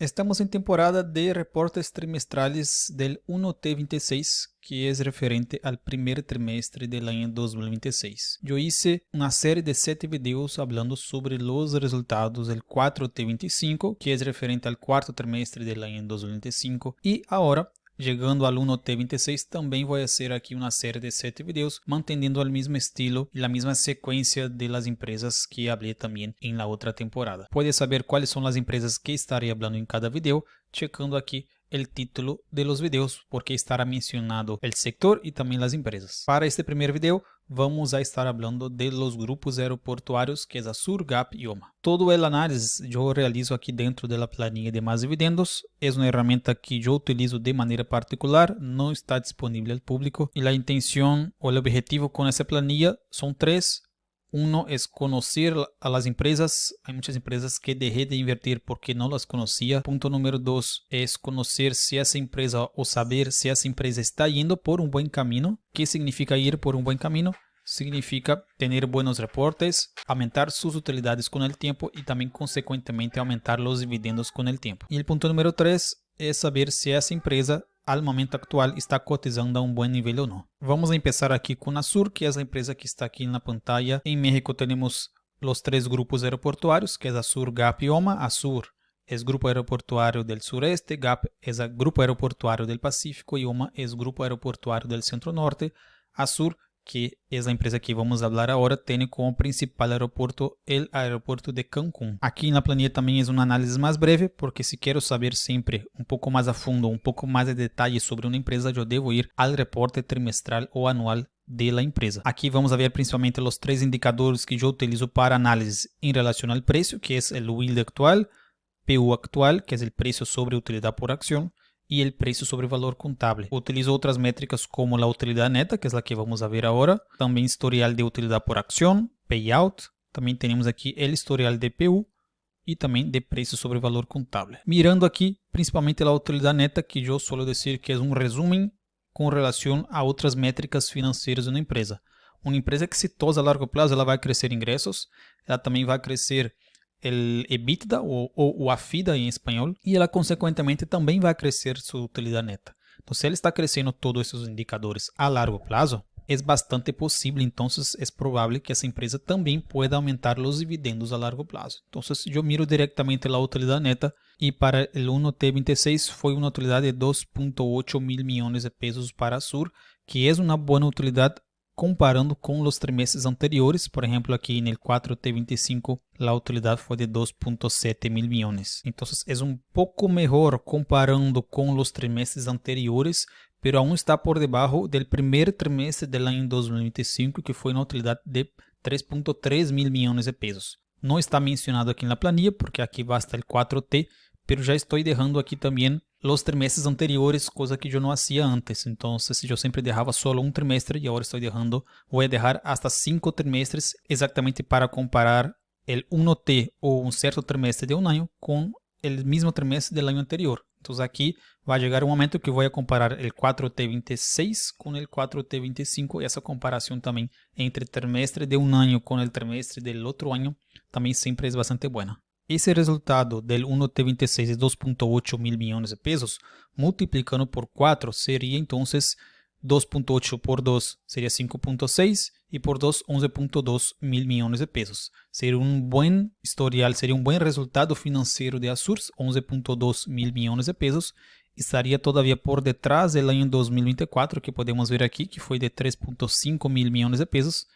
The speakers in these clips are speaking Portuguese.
Estamos en temporada de reportes trimestrales del 1T26, que es referente al primer trimestre del año 2026. Yo hice una serie de 7 videos hablando sobre los resultados del 4T25, que es referente al cuarto trimestre del año 2025, y ahora, llegando al 1T26, también voy a hacer aquí una serie de 7 videos manteniendo el mismo estilo y la misma secuencia de las empresas que hablé también en la otra temporada. Puedes saber cuáles son las empresas que estaré hablando en cada video checando aquí el título de los videos, porque estará mencionado el sector y también las empresas. Para este primer video vamos a estar hablando de los grupos aeroportuarios, que es Azur, GAP y OMA. Todo el análisis yo realizo aquí dentro de la planilla de más dividendos. Es una herramienta que yo utilizo de manera particular, no está disponible al público, y la intención o el objetivo con esa planilla son tres. Uno es conocer a las empresas. Hay muchas empresas que dejé de invertir porque no las conocía. Punto número 2 es conocer si esa empresa o saber si esa empresa está yendo por un buen camino. ¿Qué significa ir por un buen camino? Significa tener buenos reportes, aumentar sus utilidades con el tiempo y también consecuentemente aumentar los dividendos con el tiempo. Y el punto número 3 es saber si esa empresa al momento actual está cotizando a un buen nivel o no. Vamos a empezar aquí con Azur, que es la empresa que está aquí en la pantalla. En México tenemos los tres grupos aeroportuarios, que es Azur, GAP y OMA. Azur es Grupo Aeroportuario del Sureste, GAP es el Grupo Aeroportuario del Pacífico y OMA es Grupo Aeroportuario del Centro Norte. Azur, que es la empresa que vamos a hablar ahora, tiene como principal aeropuerto el aeropuerto de Cancún. Aquí en la planilla también es un análisis más breve, porque si quiero saber siempre un poco más a fondo, un poco más de detalle sobre una empresa, yo debo ir al reporte trimestral o anual de la empresa. Aquí vamos a ver principalmente los tres indicadores que yo utilizo para análisis en relación al precio, que es el yield actual, PU actual, que es el precio sobre utilidad por acción, y el precio sobre valor contable. Utilizo otras métricas como la utilidad neta, que es la que vamos a ver ahora, también historial de utilidad por acción, payout, también tenemos aquí el historial de PU y también de precio sobre valor contable. Mirando aquí principalmente la utilidad neta, que yo suelo decir que es un resumen con relación a otras métricas financieras de una empresa. Una empresa exitosa a largo plazo, ela vai crescer ingressos, ela também vai crescer el EBITDA o AFIDA en español, y ella consecuentemente también va a crecer su utilidad neta. Entonces, si él está creciendo todos esos indicadores a largo plazo, es bastante posible, entonces es probable que esa empresa también pueda aumentar los dividendos a largo plazo. Entonces, yo miro directamente la utilidad neta, y para el 1T26 fue una utilidad de 2.8 mil millones de pesos para Azur, que es una buena utilidad comparando con los trimestres anteriores. Por ejemplo, aquí en el 4T25 la utilidad fue de 2.7 mil millones. Entonces es un poco mejor comparando con los trimestres anteriores, pero aún está por debajo del primer trimestre del año 2025, que fue una utilidad de 3.3 mil millones de pesos. No está mencionado aquí en la planilla porque aquí va hasta el 4T, pero ya estoy dejando aquí también los trimestres anteriores, cosa que yo no hacía antes. Entonces yo siempre dejaba solo un trimestre y ahora voy a dejar hasta 5 trimestres exactamente para comparar el 1T o un cierto trimestre de un año con el mismo trimestre del año anterior. Entonces aquí va a llegar un momento que voy a comparar el 4T26 con el 4T25, y esa comparación también entre el trimestre de un año con el trimestre del otro año también siempre es bastante buena. Ese resultado del 1T26 de 2.8 mil millones de pesos, multiplicando por 4, sería entonces 2.8 por 2 sería 5.6 y por 2, 11.2 mil millones de pesos. Sería un buen historial, sería un buen resultado financiero de Azur, 11.2 mil millones de pesos. Estaría todavía por detrás del año 2024, que podemos ver aquí, que fue de 3.5 mil millones de pesos.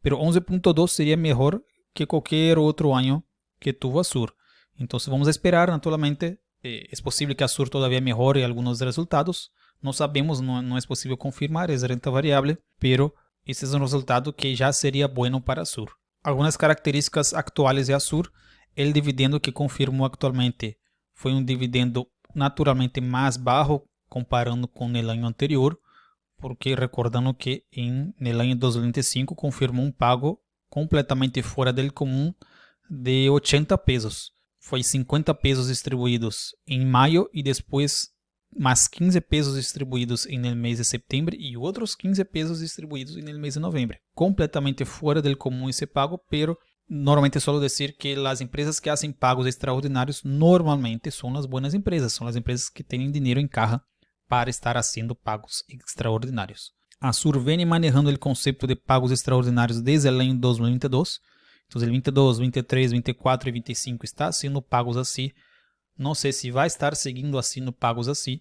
Pero 11.2 sería mejor que cualquier otro año que tuvo Azur. Entonces vamos a esperar, naturalmente. Es posible que Azur todavía mejore algunos resultados. No sabemos, no es posible confirmar, es renta variable, pero ese es un resultado que ya sería bueno para Azur. Algunas características actuales de Azur: el dividendo que confirmó actualmente fue un dividendo naturalmente más bajo comparando con el año anterior, porque recordando que en el año 2025 confirmó un pago completamente fuera del común de 80 pesos. Foi 50 pesos distribuídos em maio e depois mais 15 pesos distribuídos no mês de setembro e outros 15 pesos distribuídos no mês de novembro. Completamente fora do comum esse pago, pero normalmente suelo decir que las empresas que hacen pagos extraordinarios normalmente son las buenas empresas, son las empresas que tienen dinero en caja para estar haciendo pagos extraordinarios. A Azur vem manejando o conceito de pagos extraordinários desde o ano 2022. Então, el 22, 23, 24 e 25 está haciendo pagos assim. Não sei se vai estar seguindo haciendo pagos assim.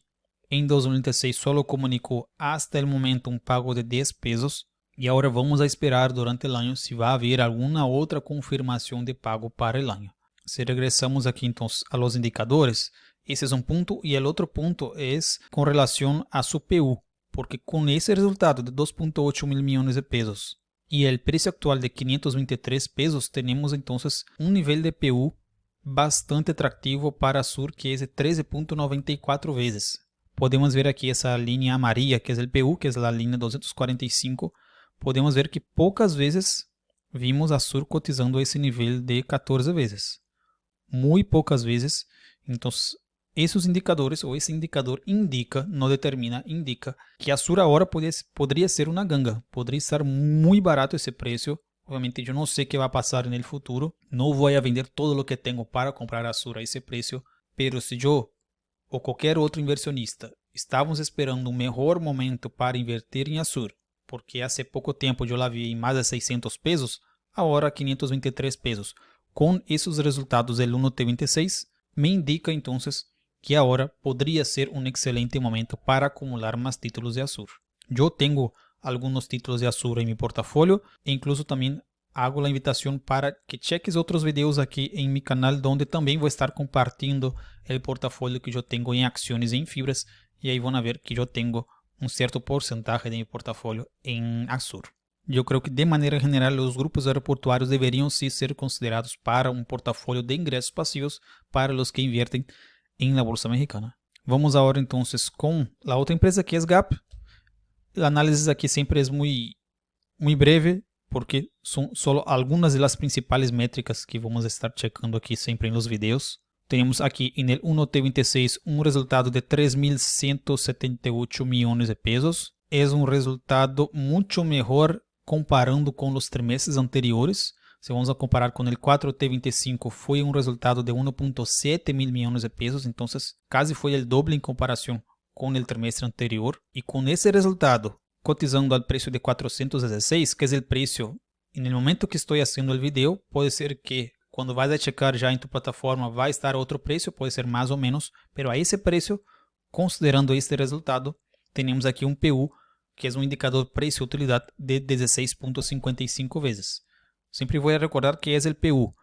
Em 2026 solo comunicou hasta el momento um pago de 10 pesos. E agora vamos a esperar durante o ano se vai haver alguma outra confirmação de pago para o ano. Se regressamos aqui então a los indicadores, esse é um ponto e o outro ponto é com relação a su PU, porque com esse resultado de 2.8 mil milhões de pesos e o preço atual de 523 pesos, temos então um nível de PU bastante atrativo para a Azur, que é de 13.94 vezes. Podemos ver aqui essa linha amarilla, que é o PU, que é a linha 245. Podemos ver que poucas vezes vimos a Azur cotizando esse nível de 14 vezes. Muito poucas vezes. Então, esses indicadores, ou esse indicador indica, não determina, indica que a Azur agora poderia ser uma ganga. Poderia estar muito barato esse preço. Obviamente, eu não sei o que vai passar no futuro. Não vou vender todo o que tenho para comprar a Azur a esse preço. Pero se eu ou qualquer outro inversionista estávamos esperando um melhor momento para invertir em Azur, porque há pouco tempo eu la vi em mais de 600 pesos, agora 523 pesos. Com esses resultados do 1T26, me indica então que agora poderia ser um excelente momento para acumular mais títulos de Azur. Eu tenho alguns títulos de Azur em meu portafolio e incluso também hago a invitação para que cheques outros vídeos aqui em meu canal, onde também vou estar compartilhando o portafolio que eu tenho em ações e em fibras, e aí vão ver que eu tenho um certo porcentaje de meu portafolio em Azur. Eu creio que de maneira geral os grupos aeroportuários deveriam sim ser considerados para um portafolio de ingressos passivos para os que invertem em la bolsa mexicana. Vamos agora então com a outra empresa que é GAP. A análise aqui sempre é muito breve, porque são só algumas das principais métricas que vamos estar checando aqui sempre nos vídeos. Temos aqui no 1T26 um resultado de 3.178 milhões de pesos. É um resultado muito melhor comparando com os trimestres anteriores. Se vamos a comparar com o 4T25, foi um resultado de 1.7 mil milhões de pesos, então quase foi o doble em comparação com o trimestre anterior. E com esse resultado, cotizando ao preço de 416, que é o preço, no momento que estou fazendo o vídeo, pode ser que quando vais a checar já em tu plataforma vai estar outro preço, pode ser mais ou menos, pero a esse preço, considerando este resultado, temos aqui um PU, que é um indicador preço-utilidade de 16.55 vezes. Sempre vou recordar que é o PU.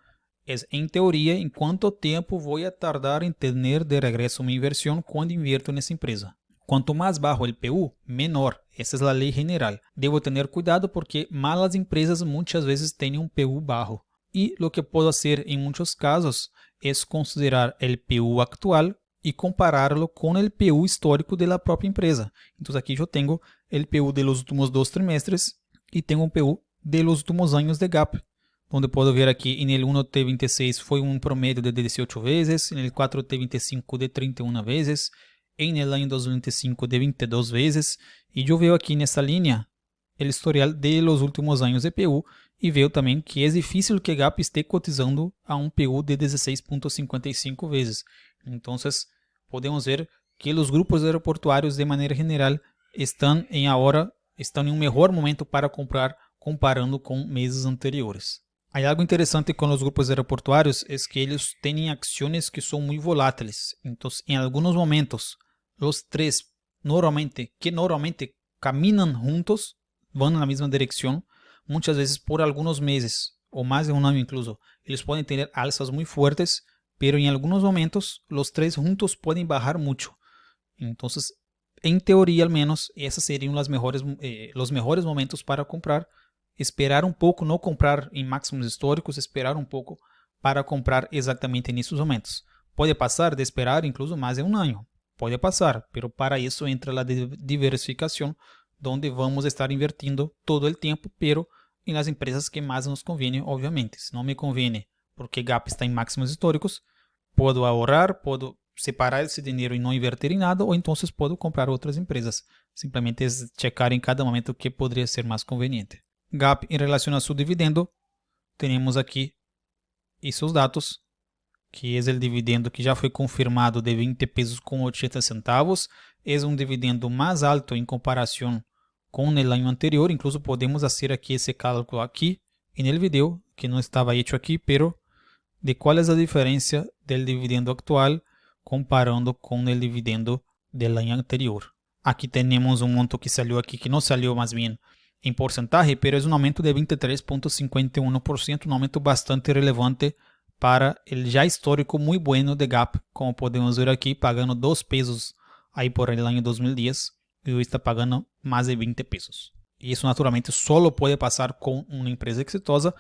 É, em teoria, em quanto tempo vou tardar em ter de regresso uma inversão quando invierto nessa empresa. Quanto mais baixo o PU, menor. Essa é a lei general. Devo ter cuidado porque malas empresas muitas vezes têm um PU baixo. E o que posso fazer em muitos casos é considerar o PU atual e compará-lo com o PU histórico da própria empresa. Então aqui eu tenho o PU dos últimos 2 trimestres e tenho um PU dos últimos anos de GAP, onde posso ver aqui no 1T26 foi um promédio de 18 vezes, no 4T25 de 31 vezes, no ano 2025 de 22 vezes, e eu vejo aqui nessa linha o historial de los últimos anos de PU e vejo também que é difícil que GAP esteja cotizando a um PU de 16.55 vezes. Então, podemos ver que os grupos aeroportuários de maneira geral estão em um melhor momento para comprar comparando com meses anteriores. Há algo interessante com os grupos aeroportuários é que eles têm ações que são muito voláteis. Então, em alguns momentos, os três normalmente caminham juntos, vão na mesma direção, muitas vezes por alguns meses, ou mais de um ano incluso. Eles podem ter alças muito fortes, pero em alguns momentos, os três juntos podem bajar muito. Então, em teoria, ao menos, esses seriam os melhores momentos para comprar. Esperar um pouco, não comprar em máximos históricos, esperar um pouco para comprar exatamente nesses momentos. Pode passar de esperar incluso mais de um ano. Pode passar, pero para isso entra a diversificação, onde vamos estar invertindo todo o tempo, pero nas empresas que mais nos convém, obviamente. Se não me convém, porque GAP está em máximos históricos, posso ahorrar, posso separar esse dinheiro e não invertir em nada, ou então posso comprar outras empresas. Simplesmente checar em cada momento o que poderia ser mais conveniente. GAP em relação a seu dividendo, temos aqui esses dados, que é o dividendo que já foi confirmado de 20 pesos com 80 centavos. É um dividendo mais alto em comparação com o ano anterior. Incluso podemos fazer aqui esse cálculo aqui no vídeo, que não estava hecho aqui, pero de qual é a diferença do dividendo atual comparando com o dividendo do ano anterior. Aqui temos um monto que saiu aqui, que não saiu mais bem em porcentagem, pero é um aumento de 23,51%, um aumento bastante relevante para o já histórico muito bueno de Gap, como podemos ver aqui, pagando 2 pesos aí por el ano 2010, e hoje está pagando mais de 20 pesos. E isso naturalmente só pode passar com uma empresa exitosa.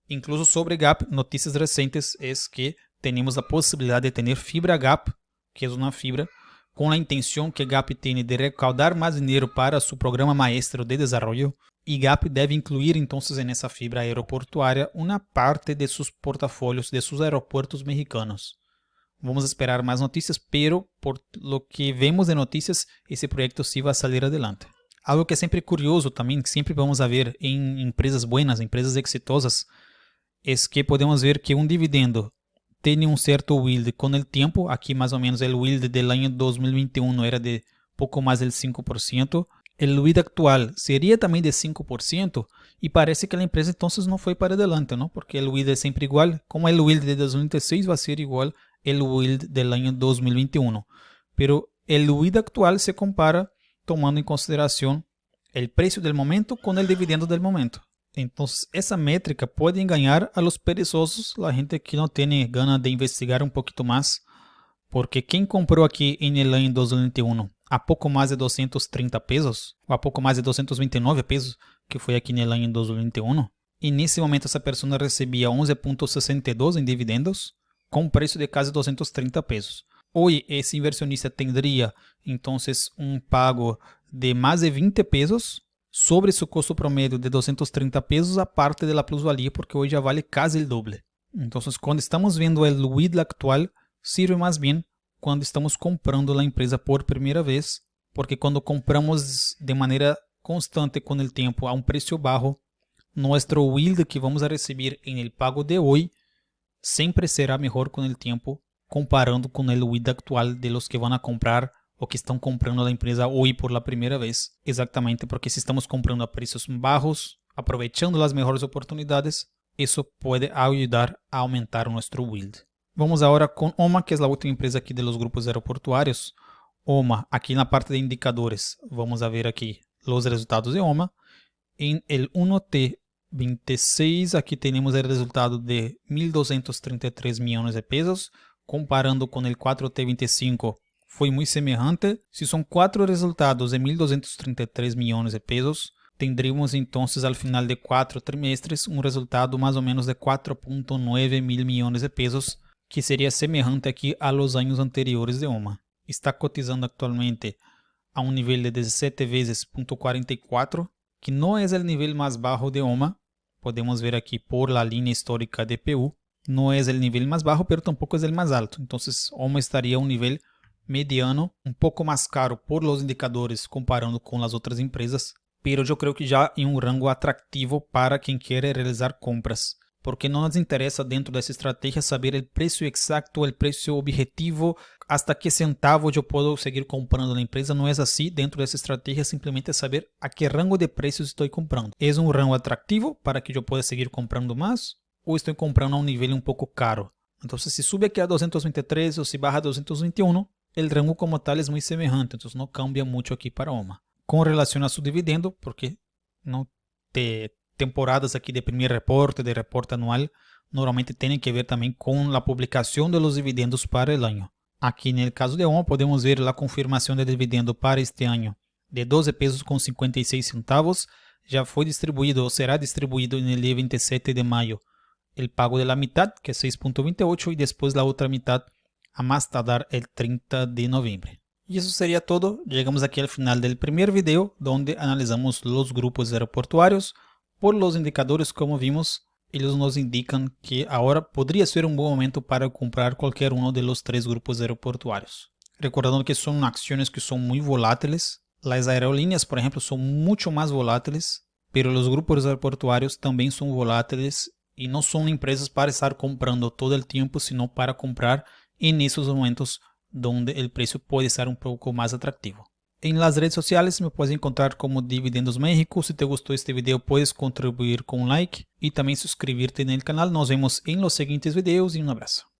Incluso sobre Gap, notícias recentes é que temos a possibilidade de ter fibra Gap, que é uma fibra com a intenção que Gap tem de recaudar mais dinheiro para seu programa maestro de desenvolvimento, e Gap deve incluir então nessa fibra aeroportuária uma parte de seus portafólios de seus aeroportos mexicanos. Vamos esperar mais notícias, pero por lo que vemos de notícias, esse projeto sim vai sair adelante. Algo que é sempre curioso também, que sempre vamos ver em empresas buenas, empresas exitosas, é que podemos ver que um dividendo tem um certo yield com o tempo. Aqui mais ou menos o yield do ano 2021 era de pouco mais de 5%. O yield atual seria também de 5%, e parece que a empresa então não foi para adelante, não? Porque o yield é sempre igual. Como o yield de 2016 vai ser igual ao yield do ano 2021. Pero o yield atual se compara tomando em consideração o preço do momento com o dividendo do momento. Então, essa métrica pode enganar a los perezosos, a gente que não tem gana de investigar um pouquinho mais, porque quem comprou aqui em el ano 2021 a pouco mais de 230 pesos, ou a pouco mais de 229 pesos, que foi aqui no ano 2021, e nesse momento essa pessoa recebia 11,62 em dividendos, com preço de quase 230 pesos. Hoje, esse inversionista teria, então, um pago de mais de 20 pesos, sobre seu custo promédio de 230 pesos, a parte da plusvalia, porque hoje já vale quase o doble. Então, quando estamos vendo o yield atual, sirve mais bem quando estamos comprando a empresa por primeira vez, porque quando compramos de maneira constante com o tempo a um preço baixo, nosso yield que vamos a receber em el pago de hoje sempre será melhor com o tempo, comparando com o yield atual de los que vão a comprar o que estão comprando a empresa hoje por la primeira vez. Exatamente porque se estamos comprando a preços baixos, aproveitando as melhores oportunidades, isso pode ajudar a aumentar nosso yield. Vamos agora com OMA, que é a última empresa aqui dos grupos aeroportuários. OMA, aqui na parte de indicadores, vamos a ver aqui os resultados de OMA. Em el 1T26, aqui temos o resultado de 1.233 milhões de pesos, comparando com o 4T25, foi muito semelhante. Se são 4 resultados de 1.233 milhões de pesos, tendríamos então, ao final de 4 trimestres, um resultado mais ou menos de 4,9 mil milhões de pesos, que seria semelhante aqui a los anos anteriores de OMA. Está cotizando atualmente a um nível de 17 vezes 0,44, que não é o nível mais baixo de OMA. Podemos ver aqui por la linha histórica de PU. Não é o nível mais baixo, mas tampouco é o mais alto. Então, OMA estaria a um nível mediano, um pouco mais caro por los indicadores comparando com as outras empresas, pero eu creio que já em um rango atrativo para quem quer realizar compras, porque não nos interessa dentro dessa estratégia saber o preço exato, o preço objetivo, hasta que centavo eu posso seguir comprando na empresa. Não é assim. Dentro dessa estratégia simplesmente saber a que rango de preços estou comprando. É um rango atrativo para que eu possa seguir comprando mais, ou estou comprando a um nível um pouco caro? Então, se sube aqui a 223 ou se baja a 221, o rango como tal é muito semelhante, então não cambia muito aqui para OMA. Com relação a seu dividendo, porque não tem temporadas aqui de primeiro reporte, de reporte anual, normalmente tem que ver também com a publicação dos dividendos para o ano. Aqui no caso de OMA podemos ver a confirmação de dividendo para este ano de 12 pesos com 56 centavos, já foi distribuído ou será distribuído no dia 27 de maio o pago de la mitad, que é 6,28, e depois a outra mitad a mais tardar el 30 de novembro. E isso seria todo. Chegamos aqui ao final do primeiro vídeo, onde analisamos os grupos aeroportuários. Por los indicadores, como vimos, eles nos indicam que agora poderia ser um bom momento para comprar qualquer um dos 3 grupos aeroportuários. Recordando que são ações que são muito voláteis. As aerolíneas, por exemplo, são muito mais voláteis, mas os grupos aeroportuários também são voláteis y no son empresas para estar comprando todo el tiempo, sino para comprar en esos momentos donde el precio puede estar un poco más atractivo. En las redes sociales me puedes encontrar como Dividendos México. Si te gustó este video puedes contribuir con un like y también suscribirte en el canal. Nos vemos en los siguientes videos y un abrazo.